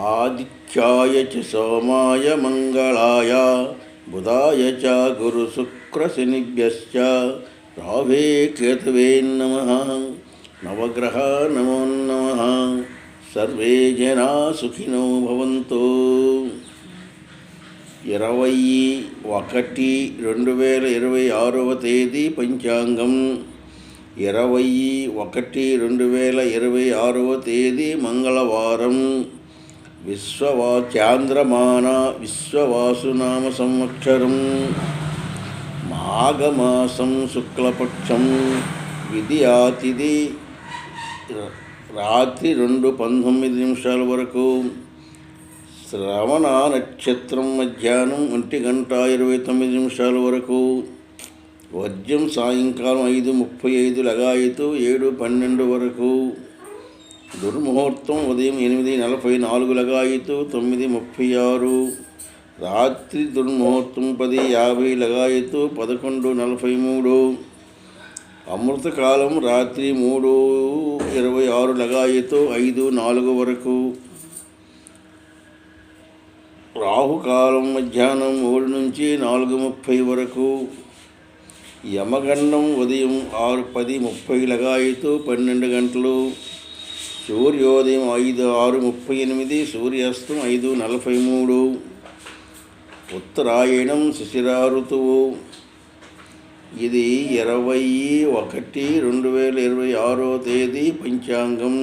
ఆదిత్యాయ చ సోమాయ మంగళాయ బుధాయ చ గురుశుక్రశనిభ్యశ్చ రాహవే కేతవే నమః. నవగ్రహ నమో నమః. సర్వే జనా సుఖినో భవంతు. 20/1/2026 తేదీ పంచాంగం. 20/1/2026 తేదీ మంగళవారం. చాంద్రమాన విశ్వవాసునామ సంవత్సరం మాఘమాసం శుక్లపక్షం. విధియా తిథి రాత్రి 2:19 వరకు. శ్రవణ నక్షత్రం మధ్యాహ్నం 1:29 వరకు. వర్జ్యం సాయంకాలం 5:35 లగాయతు 7:12 వరకు. దుర్ముహూర్తం ఉదయం 8:44 లగాయతు 9:36. రాత్రి దుర్ముహూర్తం 10:50 లగాయతు 11:43. అమృతకాలం రాత్రి 3:26 లగాయతు 5:04 వరకు. రాహుకాలం మధ్యాహ్నం 3 నుంచి 4:30 వరకు. యమగండం ఉదయం 6:10 లగాయతు 12 గంటలు. సూర్యోదయం 6:38, సూర్యాస్తం 5:43. ఉత్తరాయణం శిశిర ఋతువు. ఇది 20/1/2026 తేదీ పంచాంగం.